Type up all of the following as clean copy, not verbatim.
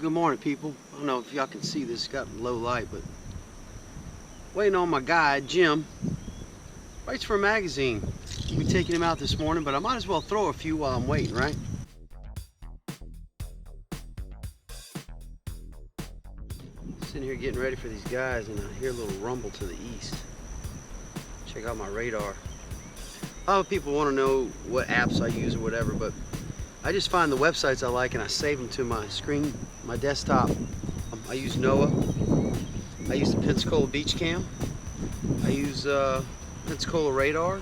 Good morning, people. I don't know if y'all can see this, it's got low light, but waiting on my guy, Jim. Waits for a magazine. We'll be taking him out this morning, but I might as well throw a few while I'm waiting, right? Sitting here getting ready for these guys, and I hear a little rumble to the east. Check out my radar. A lot of people want to know what apps I use or whatever, but I just find the websites I like and I save them to my screen, my desktop. I use NOAA. I use the Pensacola Beach Cam. I use Pensacola radar.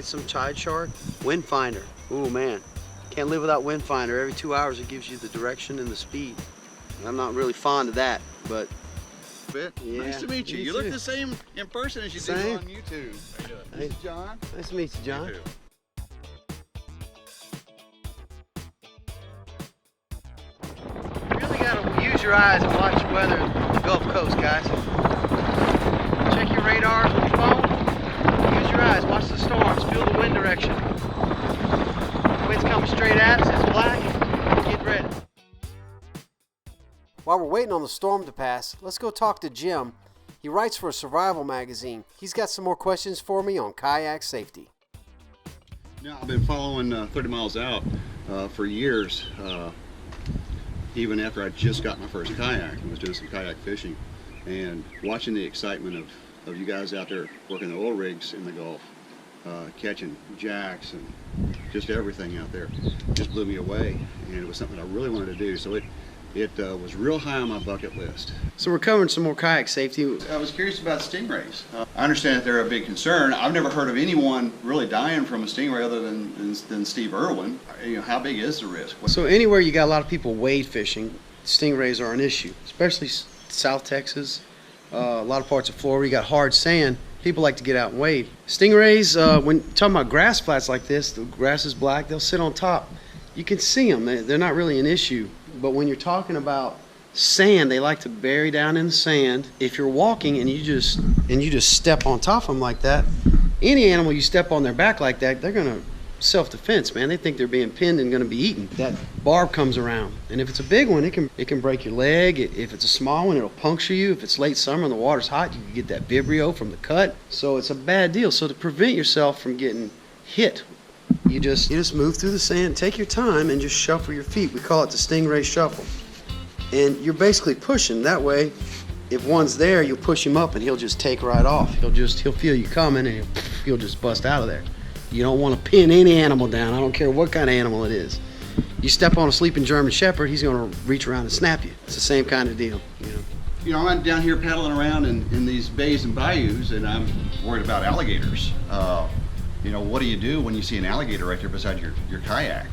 Some tide chart. Wind finder. Ooh man, can't live without wind finder. Every 2 hours it gives you the direction and the speed. I'm not really fond of that, but yeah, nice to meet you. You look the same in person as you do on YouTube. This is John. Nice to meet you, John. You Really gotta use your eyes and watch the weather in the Gulf Coast, guys. Check your radars with your phone. Use your eyes, watch the storms, feel the wind direction. Wind's coming straight at us, it's black. Get ready. While we're waiting on the storm to pass, let's go talk to Jim. He writes for a survival magazine. He's got some more questions for me on kayak safety. Now, I've been following 30 Miles Out for years, even after I just got my first kayak and was doing some kayak fishing, and watching the excitement of you guys out there working the oil rigs in the Gulf, catching jacks and just everything out there just blew me away, and it was something I really wanted to do. So it was real high on my bucket list. So we're covering some more kayak safety. I was curious about stingrays. I understand that they're a big concern. I've never heard of anyone really dying from a stingray other than Steve Irwin. You know, how big is the risk? So anywhere you got a lot of people wade fishing, stingrays are an issue, especially South Texas, a lot of parts of Florida. You got hard sand. People like to get out and wade. Stingrays, when talking about grass flats like this, the grass is black, they'll sit on top. You can see them. They're not really an issue. But when you're talking about sand, they like to bury down in the sand. If you're walking and you just step on top of them like that, any animal you step on their back like that, they're gonna self-defense, man. They think they're being pinned and gonna be eaten. That barb comes around, and if it's a big one, it can break your leg. If it's a small one, it'll puncture you. If it's late summer and the water's hot, you can get that vibrio from the cut. So it's a bad deal. So to prevent yourself from getting hit, you just move through the sand, take your time, and just shuffle your feet. We call it the stingray shuffle. And you're basically pushing. That way, if one's there, you'll push him up and he'll just take right off. He'll feel you coming and he'll just bust out of there. You don't want to pin any animal down. I don't care what kind of animal it is. You step on a sleeping German Shepherd, he's going to reach around and snap you. It's the same kind of deal, you know. You know, I'm down here paddling around in these bays and bayous, and I'm worried about alligators. You know, what do you do when you see an alligator right there beside your kayak?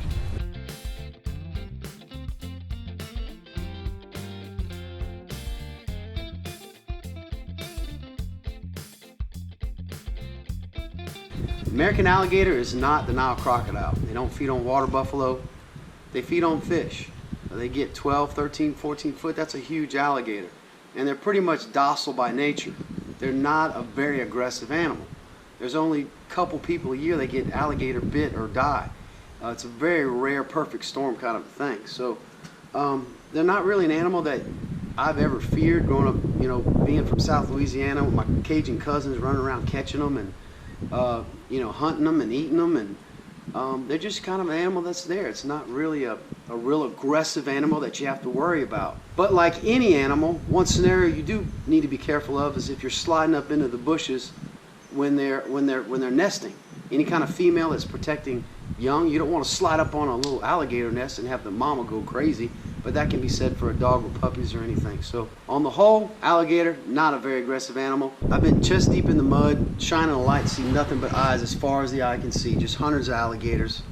American alligator is not the Nile crocodile. They don't feed on water buffalo. They feed on fish. They get 12, 13, 14 foot. That's a huge alligator. And they're pretty much docile by nature. They're not a very aggressive animal. There's only a couple people a year that get alligator bit or die. It's a very rare perfect storm kind of a thing. So they're not really an animal that I've ever feared growing up, you know, being from South Louisiana with my Cajun cousins running around catching them and, you know, hunting them and eating them. And they're just kind of an animal that's there. It's not really a real aggressive animal that you have to worry about. But like any animal, one scenario you do need to be careful of is if you're sliding up into the bushes when they're nesting. Any kind of female that's protecting young, you don't want to slide up on a little alligator nest and have the mama go crazy, but that can be said for a dog with puppies or anything. So on the whole, alligator, not a very aggressive animal. I've been chest deep in the mud, shining a light, see nothing but eyes as far as the eye can see, just hundreds of alligators.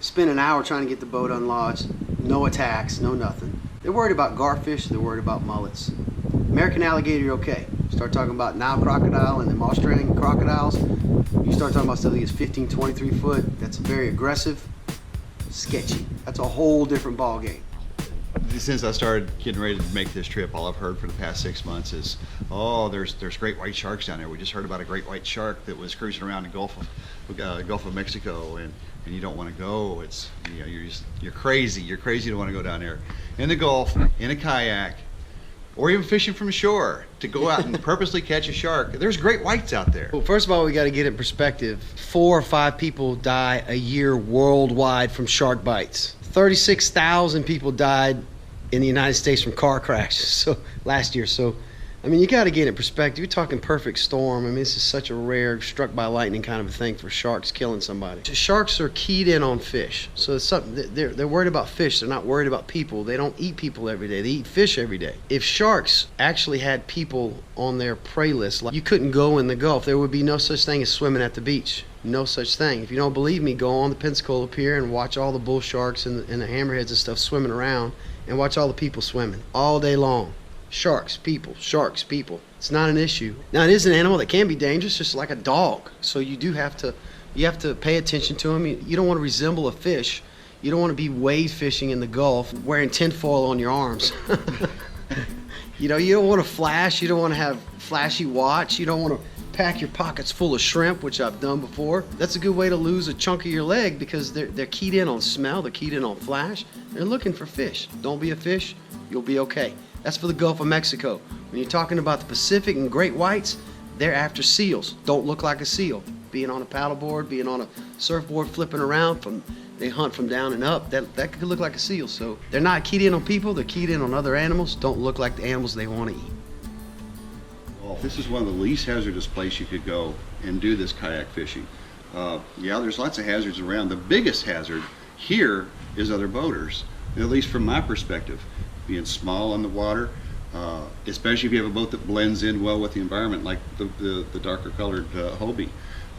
Spent an hour trying to get the boat unlodged, no attacks, no nothing. They're worried about garfish, they're worried about mullets. American alligator, you're okay. Start talking about Nile crocodile and the Australian crocodiles, you start talking about stuff that is 15, 23 foot, that's very aggressive, sketchy. That's a whole different ball game. Since I started getting ready to make this trip, all I've heard for the past 6 months is, oh, there's great white sharks down there. We just heard about a great white shark that was cruising around the Gulf of Mexico, and you don't want to go. It's, you know, you're crazy. You're crazy to want to go down there. in the Gulf in a kayak, or even fishing from shore to go out and purposely catch a shark. There's great whites out there. Well, first of all, we got to get it in perspective. 4 or 5 people die a year worldwide from shark bites. 36,000 people died in the United States from car crashes last year. So, I mean, you got to get it in perspective. You're talking perfect storm. I mean, this is such a rare struck by lightning kind of a thing for sharks killing somebody. Sharks are keyed in on fish. So it's something they're worried about fish. They're not worried about people. They don't eat people every day. They eat fish every day. If sharks actually had people on their prey list, like, you couldn't go in the Gulf. There would be no such thing as swimming at the beach. No such thing. If you don't believe me, go on the Pensacola pier and watch all the bull sharks and the hammerheads and stuff swimming around, and watch all the people swimming all day long. Sharks, people, sharks, people. It's not an issue. Now, it is an animal that can be dangerous, just like a dog. So you have to pay attention to them. You don't want to resemble a fish. You don't want to be wave fishing in the Gulf wearing tinfoil on your arms. You know, you don't want to flash. You don't want to have flashy watch. You don't want to pack your pockets full of shrimp, which I've done before. That's a good way to lose a chunk of your leg, because they're keyed in on smell. They're keyed in on flash. They're looking for fish. Don't be a fish. You'll be okay. That's for the Gulf of Mexico. When you're talking about the Pacific and great whites, they're after seals. Don't look like a seal. Being on a paddleboard, being on a surfboard, flipping around, they hunt from down and up. That could look like a seal. So they're not keyed in on people. They're keyed in on other animals. Don't look like the animals they want to eat. Well, this is one of the least hazardous places you could go and do this kayak fishing. Yeah, there's lots of hazards around. The biggest hazard here is other boaters, at least from my perspective. Being small on the water, especially if you have a boat that blends in well with the environment, like the darker colored Hobie.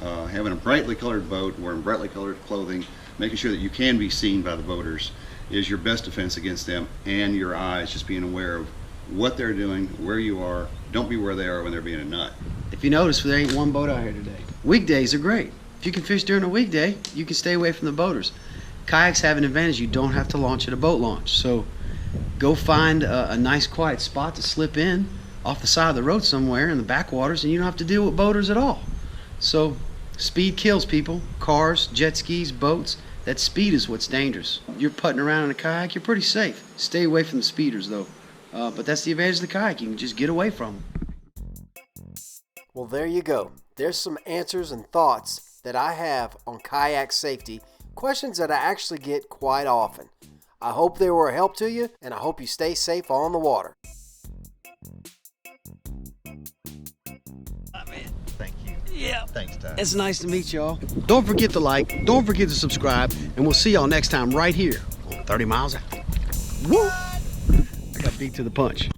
Having a brightly colored boat, wearing brightly colored clothing, making sure that you can be seen by the boaters is your best defense against them, and your eyes, just being aware of what they're doing, where you are. Don't be where they are when they're being a nut. If you notice, there ain't one boat out here today. Weekdays are great. If you can fish during a weekday, you can stay away from the boaters. Kayaks have an advantage. You don't have to launch at a boat launch. So go find a nice quiet spot to slip in off the side of the road somewhere in the backwaters, and you don't have to deal with boaters at all. So speed kills people. Cars, jet skis, boats. That speed is what's dangerous. You're putting around in a kayak, you're pretty safe. Stay away from the speeders though. But that's the advantage of the kayak. You can just get away from them. Well, there you go. There's some answers and thoughts that I have on kayak safety, questions that I actually get quite often. I hope they were a help to you, and I hope you stay safe on the water. Thank you. Yeah. Thanks, Ty. It's nice to meet y'all. Don't forget to like, don't forget to subscribe, and we'll see y'all next time right here on 30 Miles Out. Woo! I got beat to the punch.